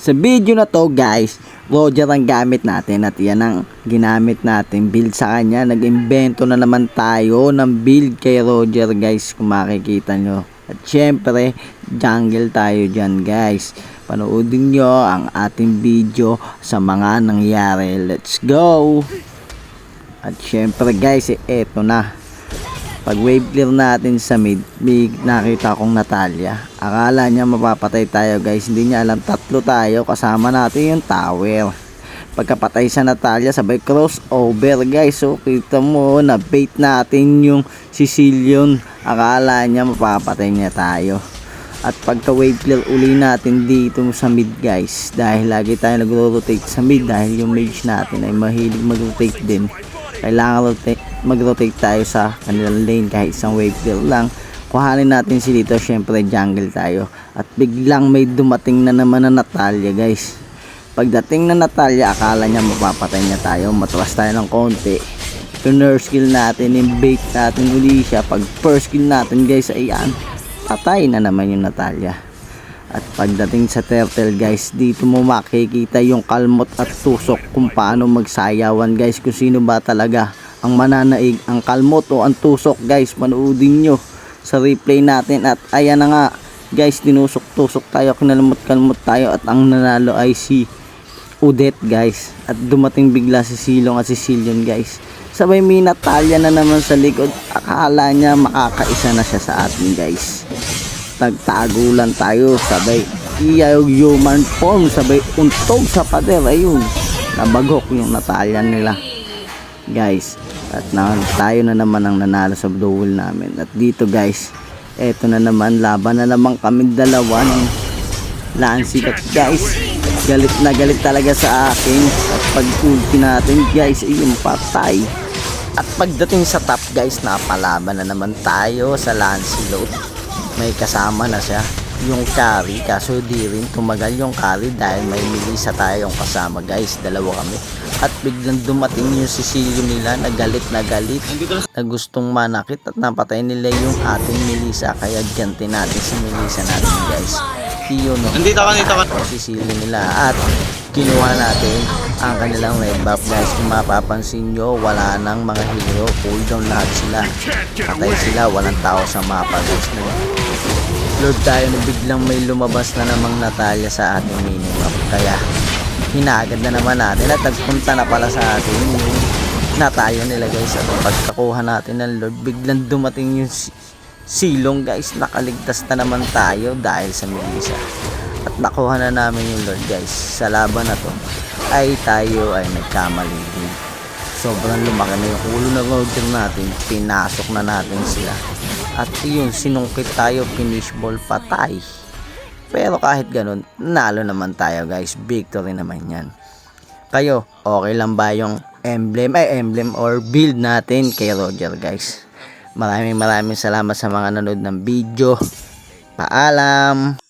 Sa video na to guys, Roger ang gamit natin at yan ang ginamit natin build sa kanya. Nag-invento na naman tayo ng build kay Roger guys, kung makikita nyo. At syempre, jungle tayo dyan guys. Panoodin nyo ang ating video sa mga nangyari. Let's go! At syempre guys, eto na. Pag wave clear natin sa mid, may nakita kong Natalia. Akala niya mapapatay tayo guys. Hindi niya alam tatlo tayo. Kasama natin yung tower. Pagkapatay sa Natalia, sabay crossover guys. So kita mo, na-bait natin yung Sicilian. Akala niya mapapatay niya tayo. At pagka wave clear uli natin dito sa mid guys. Dahil lagi tayo nagro-rotate sa mid. Dahil yung mage natin ay mahilig mag-rotate din. Kailangan mag-rotate tayo sa kanilang lane kahit isang wave clear lang. Kuhanin natin si dito, syempre jungle tayo. At biglang may dumating na naman na Natalia guys. Pagdating na Natalia, akala niya mapapatay niya tayo. Matras tayo ng konti. Nurse skill natin, in-bait natin uli siya. Pag first skill natin guys, ayan, patay na naman yung Natalia. At pagdating sa turtle guys, dito mo makikita yung kalmot at tusok kung paano magsayawan guys, kung sino ba talaga ang mananaig, ang kalmot o ang tusok guys. Manoodin nyo sa replay natin. At ayan na nga guys, tinusok-tusok tayo, kinalmot-kalmot tayo, at ang nanalo ay si Odette guys. At dumating bigla si Silong at si Sicilian guys. Sabay may Natalia na naman sa likod. Akala niya makakaisa na siya sa atin guys. Nagtagulan tayo, sabay human form, sabay untog sa pader. Ayun, nabagok yung Natalia nila guys. At tayo na naman ang nanalo sa duel namin. At dito guys, eto na naman, laban na naman kami dalawa ng Lansikat guys. Galit na galit talaga sa akin. At pag ulti natin guys, ayun, patay. At pagdating sa top guys, napalaban na naman tayo sa Lancelot. May kasama na siya, yung carry, kaso di rin tumagal yung carry dahil may Melissa tayong kasama guys, dalawa kami. At biglang dumating yung Sicilian nila na galit na gustong manakit at napatay nila yung ating Melissa. Kaya ganti natin si Melissa natin guys. Yun no, nandito ka Sicilian nila. At kinuha natin ang kanilang red buff guys. Kung mapapansin nyo, wala nang mga hero, cooldown lahat sila, patay sila, walang tao sa mapa guys. Lord tayo na biglang may lumabas na namang Natalia sa ating minimap. Kaya hinagad na naman natin at nagpunta na pala sa atin yung Natalia nila guys. At pagkakuha natin ng Lord, biglang dumating yung Silong guys. Nakaligtas na naman tayo dahil sa Melissa. At nakuha na namin yung Lord guys. Sa laban na to ay tayo ay nagkamali din. Sobrang lumaki na yung ulo na Roger natin. Pinasok na natin sila. At yun, sinungkit tayo, finish ball, patay. Pero kahit ganun, nalo naman tayo guys. Victory naman yan. Kayo, okay lang ba yung emblem or build natin kay Roger guys? Maraming salamat sa mga nanood ng video. Paalam!